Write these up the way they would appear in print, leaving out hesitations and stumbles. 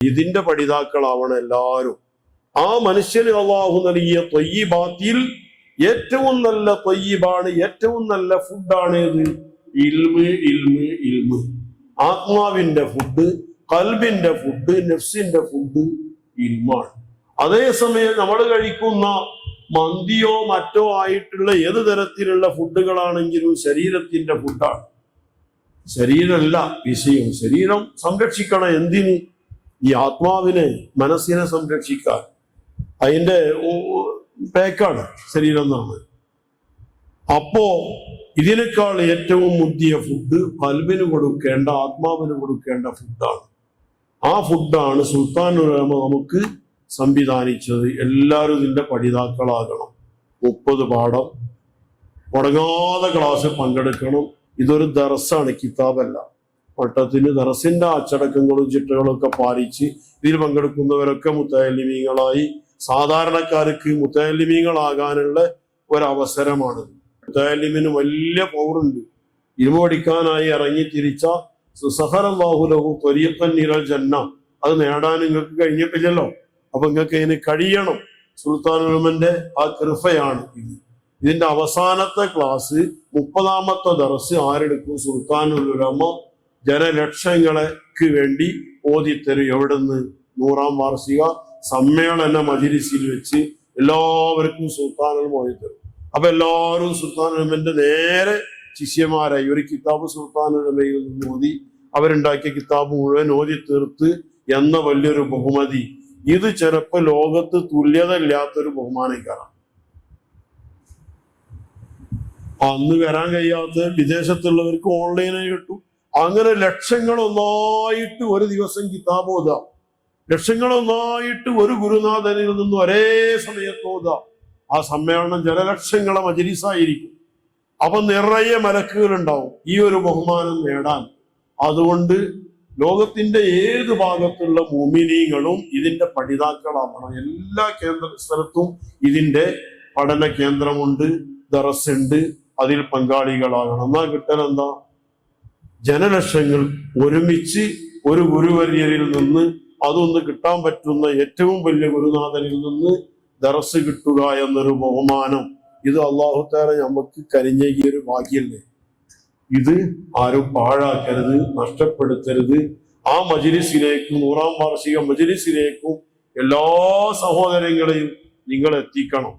ഇതിന്റെ പഠിതാക്കളാവണം എല്ലാവരും. ആ മനുഷ്യന് അള്ളാഹു നൽകിയ ത്വയ്യിബാത്തിൽ ഏറ്റവും നല്ല ത്വയ്യിബാണ്, ഏറ്റവും നല്ല ഫുഡാണ് ഏത്? ഇൽമ്, ഇൽമ്, ഇൽമ്. ആത്മാവിന്റെ ഫുഡ്, ഖൽബിന്റെ ഫുഡ്, നഫ്സിന്റെ ഫുഡ് ഇൽമാണ്. അതേസമയം നമ്മൾ കഴിക്കുന്ന മന്തിയോ മറ്റോ ആയിട്ടുള്ള ഏത് തരത്തിലുള്ള ഫുഡുകളാണെങ്കിലും ശരീരത്തിന്റെ ഫുഡാണ്. ശരീരമല്ല വിഷയം. ശരീരം സംരക്ഷിക്കണം. എന്തിന്? ഈ ആത്മാവിനെ, മനസ്സിനെ സംരക്ഷിക്കാൻ. അതിന്റെ പേക്കാണ് ശരീരം എന്നാണ്. അപ്പോ ഇതിനേക്കാൾ ഏറ്റവും മുന്തിയ ഫുഡ് ഖൽബിന് കൊടുക്കേണ്ട, ആത്മാവിന് കൊടുക്കേണ്ട ഫുഡാണ്. ആ ഫുഡാണ് സുൽത്താനുൽ ഉലമ നമുക്ക് സംവിധാനിച്ചത്. എല്ലാവരും ഇതിന്റെ പഠിതാക്കളാകണം. 30 പാഠം മുടങ്ങാതെ ക്ലാസ് പങ്കെടുക്കണം. ഇതൊരു ദർസാണ്, കിതാബല്ല. വട്ടത്തിന് ദർസിന്റെ അച്ചടക്കങ്ങളും ചിട്ടകളും ഒക്കെ പാലിച്ച് ഇതിൽ പങ്കെടുക്കുന്നവരൊക്കെ മുത്തഅല്ലിമീങ്ങളായി, സാധാരണക്കാർക്ക് മുത്തഅല്ലിമീങ്ങളാകാനുള്ള ഒരവസരമാണ്. മുത്തഅല്ലിമിന് വലിയ പൗറുണ്ട്. ഇൽമു പഠിക്കാനായി ഇറങ്ങി തിരിച്ച സഹറല്ലാഹു ലഹു ത്വരീഖൻ ഇലൽ ജന്ന, അത് നേടാൻ നിങ്ങൾക്ക് കഴിഞ്ഞിട്ടില്ലല്ലോ. അപ്പൊ നിങ്ങൾക്ക് ഇതിന് കഴിയണം. സുൽത്താനുൽ ഉലമന്റെ ആ കൃപയാണ് ഇത്. ഇതിന്റെ അവസാനത്തെ ക്ലാസ് 30ാമത്തെ ദർസ് ആരെടുക്കും? സുൽത്താനുൽ ഉലമ ജനലക്ഷങ്ങൾക്ക് വേണ്ടി ഓതിത്തരും. എവിടുന്ന്? 100ാം വാർഷിക സമ്മേളന മജ്‌ലിസിൽ വെച്ച് എല്ലാവർക്കും സുൽത്താനുൽ ഉലമ ഓതിത്തരും. അപ്പൊ എല്ലാവരും സുൽത്താനുൽ ഉലമന്റെ നേരെ ശിഷ്യന്മാരായി. ഒരു കിതാബ് സുൽത്താനുൽ ഉലമയിൽ നിന്ന് ഓതി, അവരുണ്ടാക്കിയ കിതാബ് മുഴുവൻ ഓതി തീർത്ത് എന്ന വലിയൊരു ബഹുമതി. ഇത് ചിലപ്പോ ലോകത്ത് തുല്യത ഇല്ലാത്തൊരു ബഹുമാനക്കാരാണ്. അന്ന് വരാൻ കഴിയാത്ത വിദേശത്തുള്ളവർക്ക് ഓൺലൈനായി കിട്ടും. അങ്ങനെ ലക്ഷങ്ങളൊന്നായിട്ട് ഒരു ദിവസം കിതാബ് ഓതാം. ലക്ഷങ്ങളൊന്നായിട്ട് ഒരു ഗുരുനാഥനിൽ നിന്ന് ഒരേ സമയത്ത് ഓതാം. ആ സമ്മേളനം ജനലക്ഷങ്ങളെ മജ്‌ലിസായിരിക്കും. അപ്പൊ നിറയെ മലക്കുകൾ ഉണ്ടാവും ഈ ഒരു ബഹുമാനം നേടാൻ. അതുകൊണ്ട് ലോകത്തിന്റെ ഏത് ഭാഗത്തുള്ള മുഅ്മിനീങ്ങളും ഇതിന്റെ പഠിതാക്കളാവണം. എല്ലാ സ്ഥലത്തും ഇതിന്റെ പഠന കേന്ദ്രമുണ്ട്, ദറസുണ്ട്. അതിൽ പങ്കാളികളാകണം. എന്നാ കിട്ടൽ എന്താ? ജനലക്ഷങ്ങൾ ഒരുമിച്ച് ഒരു ഗുരുവര്യരിൽ നിന്ന്, അതൊന്ന് കിട്ടാൻ പറ്റുന്ന ഏറ്റവും വലിയ ഗുരുനാഥനിൽ നിന്ന് ദറസ് കിട്ടുക എന്നൊരു ബഹുമാനം. ഇത് അല്ലാഹു തആല നമുക്ക് കനിഞ്ഞേകിയൊരു ഭാഗ്യല്ലേ. ഇത് ആരും പാഴാക്കരുത്, നഷ്ടപ്പെടുത്തരുത്. ആ മജ്‌ലിസിലേക്കും 100ാം വാർഷിക മജ്‌ലിസിലേക്കും എല്ലാ സഹോദരങ്ങളെയും നിങ്ങൾ എത്തിക്കണം.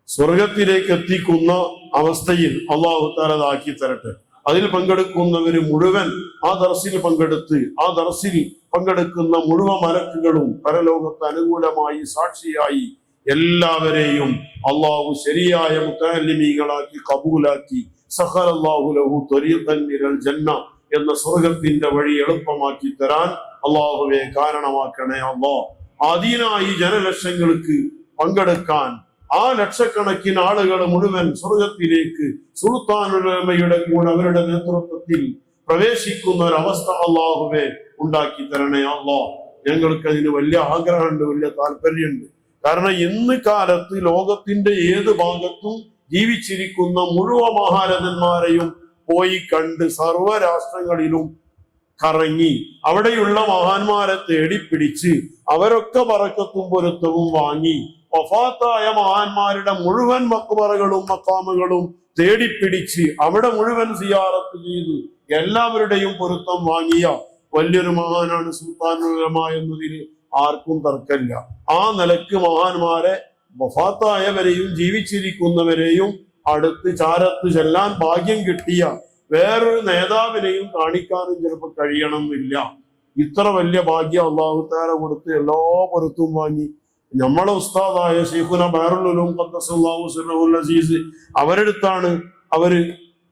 സ്വർഗത്തിലേക്ക് എത്തിക്കുന്ന അവസ്ഥയിൽ അല്ലാഹു തആല ആക്കി തരട്ടെ. അതിൽ പങ്കെടുക്കുന്നവര് മുഴുവൻ ആ ദർസിൽ പങ്കെടുത്ത്, ആ ദർസിൽ പങ്കെടുക്കുന്ന മുഴുവൻ മലക്കുകളും പരലോകത്ത് അനുകൂലമായി സാക്ഷിയായി എല്ലാവരെയും അള്ളാഹു ശരിയായ മുത്തഅല്ലിമീങ്ങളാക്കി കബൂലാക്കി സഖറല്ലാഹു ലഹു ത്വരീഖൻ ഇലൽ ജന്ന എന്ന സ്വർഗത്തിന്റെ വഴി എളുപ്പമാക്കി തരാൻ അള്ളാഹുവെ കാരണമാക്കണേ അല്ലാഹ്. അതിനായി ജനലക്ഷങ്ങൾക്ക് പങ്കെടുക്കാൻ ആ ലക്ഷക്കണക്കിന് ആളുകൾ മുഴുവൻ സ്വർഗത്തിലേക്ക് സുൽത്താനുൽ ഉലമയുടെ കൂടെ അവരുടെ നേതൃത്വത്തിൽ പ്രവേശിക്കുന്ന ഒരവസ്ഥ അള്ളാഹുവെ ഉണ്ടാക്കി തരണേ അല്ലാഹ്. ഞങ്ങൾക്ക് അതിന് വലിയ ആഗ്രഹമുണ്ട്, വലിയ താല്പര്യമുണ്ട്. കാരണം ഇന്ന് കാലത്ത് ലോകത്തിന്റെ ഏത് ഭാഗത്തും ജീവിച്ചിരിക്കുന്ന മുഴുവൻ മഹാരഥന്മാരെയും പോയി കണ്ട് സർവ്വ രാഷ്ട്രങ്ങളിലും കറങ്ങി അവിടെയുള്ള മഹാന്മാരെ തേടിപ്പിടിച്ച് അവരൊക്കെ ബറക്കത്തും പൊരുത്തവും വാങ്ങി വഫാത്തായ മഹാന്മാരുടെ മുഴുവൻ മഖ്ബറകളും മഖാമുകളും തേടിപ്പിടിച്ച് അവിടെ മുഴുവൻ സിയാറത്ത് ചെയ്ത് എല്ലാവരുടെയും പൊരുത്തം വാങ്ങിയ വലിയൊരു മഹാനാണ് സുൽത്താനുൽ ഉലമ എന്നതിൽ ആർക്കും തർക്കമില്ല. ആ നിലക്ക് മഹാന്മാരെ വഫാത്തായവരെയും ജീവിച്ചിരിക്കുന്നവരെയും അടുത്ത് ചാരത്ത് ചെല്ലാൻ ഭാഗ്യം കിട്ടിയ വേറൊരു നേതാവിനെയും കാണിക്കാനും ചിലപ്പോൾ കഴിയണമെന്നില്ല. ഇത്ര വലിയ ഭാഗ്യം അല്ലാഹു തആല കൊടുത്ത് എല്ലാ പൊരുത്തവും വാങ്ങി നമ്മളെ ഉസ്താദായ ശൈഖുന ബഹറുൽ ഉലൂം ഖദ്ദസല്ലാഹു സിർറഹുൽ അസീസ് അവരെടുത്താണ് അവര്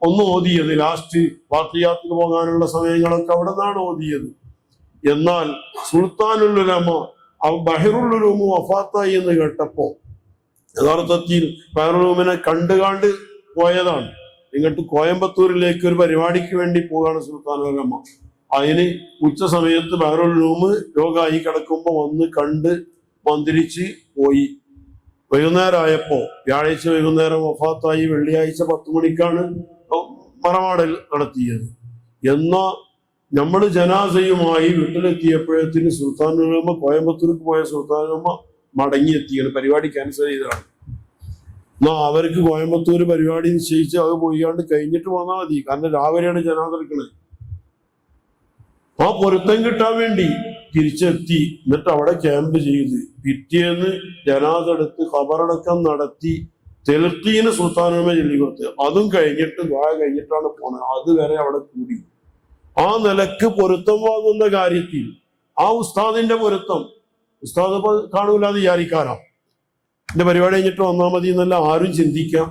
ഒന്ന് ഓതിയത്. ലാസ്റ്റ് ബാഖിയാത്തിൽ പോകാനുള്ള സമയങ്ങളൊക്കെ അവിടെ നിന്നാണ് ഓതിയത്. എന്നാൽ സുൽത്താനുൽ ഉലമ ബഹറുൽ ഉലൂം വഫാത്തായി എന്ന് കേട്ടപ്പോ യഥാർത്ഥത്തിൽ ബഹറുൽ ഉലൂമിനെ കണ്ടുകാണ്ട് പോയതാണ്. ഇങ്ങോട്ട് കോയമ്പത്തൂരിലേക്ക് ഒരു പരിപാടിക്ക് വേണ്ടി പോവുകയാണ് സുൽത്താനുൽ ഉലമ. അതിന് ഉച്ച സമയത്ത് ബഹറുൽ ഉലൂം രോഗമായി കിടക്കുമ്പോ വന്ന് കണ്ട് മന്ത്രിച്ച് പോയി. വൈകുന്നേരമായപ്പോ വ്യാഴാഴ്ച വൈകുന്നേരം വഫാത്തായി. വെള്ളിയാഴ്ച 10 മണിക്കാണ് മറമാടൽ നടത്തിയത്. എന്നാ നമ്മൾ ജനാസയുമായി വീട്ടിലെത്തിയപ്പോഴത്തിന് സുൽത്താനുലമ കോയമ്പത്തൂർക്ക് പോയ സുൽത്താനുലമ മടങ്ങിയെത്തിയാണ്. പരിപാടി ക്യാൻസൽ ചെയ്തതാണ്. എന്നാ അവർക്ക് കോയമ്പത്തൂർ പരിപാടി നിശ്ചയിച്ച് അത് പോയാണ്ട് കഴിഞ്ഞിട്ട് വന്നാൽ മതി. കാരണം രാവിലെയാണ് ജനാസ എടുക്കുന്നത്. ആ പൊരുത്തം കിട്ടാൻ വേണ്ടി തിരിച്ചെത്തി. എന്നിട്ട് അവിടെ ക്യാമ്പ് ചെയ്ത് പിറ്റേന്ന് ജനാസ എടുത്ത് ഖബറടക്കം നടത്തി തെൽക്കീന് സുൽത്താനുലമ ചൊല്ലി കൊടുത്ത്. അതും കഴിഞ്ഞിട്ട് ദുആ കഴിഞ്ഞിട്ടാണ് പോണത്. അതുവരെ അവിടെ കൂടി. ആ നിലക്ക് പൊരുത്തം വാങ്ങുന്ന കാര്യത്തിൽ ആ ഉസ്താദിന്റെ പൊരുത്തം ഉസ്താദ് കാണൂലെന്ന് വിചാരിക്കാനാ. എന്റെ പരിപാടി കഴിഞ്ഞിട്ട് വന്നാൽ മതി എന്നല്ല ആരും ചിന്തിക്കാം.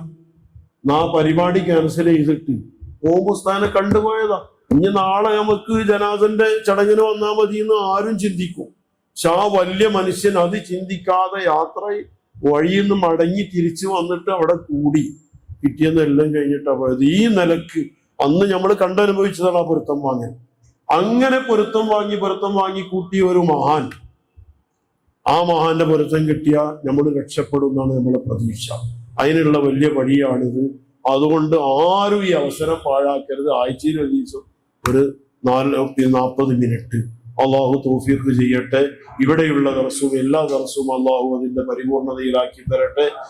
ആ പരിപാടി ക്യാൻസൽ ചെയ്തിട്ട് പോകുമ്പോ ഉസ്താദിനെ കണ്ടുപോയതാ. ഇനി നാളെ നമുക്ക് ജനാസന്റെ ചടങ്ങിന് വന്നാൽ മതി എന്ന് ആരും ചിന്തിക്കും. പക്ഷെ ആ വലിയ മനുഷ്യൻ അത് ചിന്തിക്കാതെ യാത്ര വഴിയിൽ നിന്ന് മടങ്ങി തിരിച്ചു വന്നിട്ട് അവിടെ കൂടി. പിറ്റേന്നെല്ലാം കഴിഞ്ഞിട്ടാ പോയത്. ഈ നിലക്ക് അന്ന് നമ്മൾ കണ്ടനുഭവിച്ചതാണ് ആ പൊരുത്തം വാങ്ങാൻ. അങ്ങനെ പൊരുത്തം വാങ്ങി കൂട്ടിയ ഒരു മഹാൻ, ആ മഹാന്റെ പൊരുത്തം കിട്ടിയാൽ നമ്മൾ രക്ഷപ്പെടും എന്നാണ് നമ്മളെ പ്രതീക്ഷ. അതിനുള്ള വലിയ വഴിയാണിത്. അതുകൊണ്ട് ആരും ഈ അവസരം പാഴാക്കരുത്. ആഴ്ചയിൽ ഒരു ദിവസം ഒരു 40 മിനിറ്റ് അള്ളാഹു തൗഫീഖ് ചെയ്യട്ടെ. ഇവിടെയുള്ള ദർസും എല്ലാ ദർസും അള്ളാഹു അതിന്റെ പരിപൂർണതയിലാക്കി തരട്ടെ.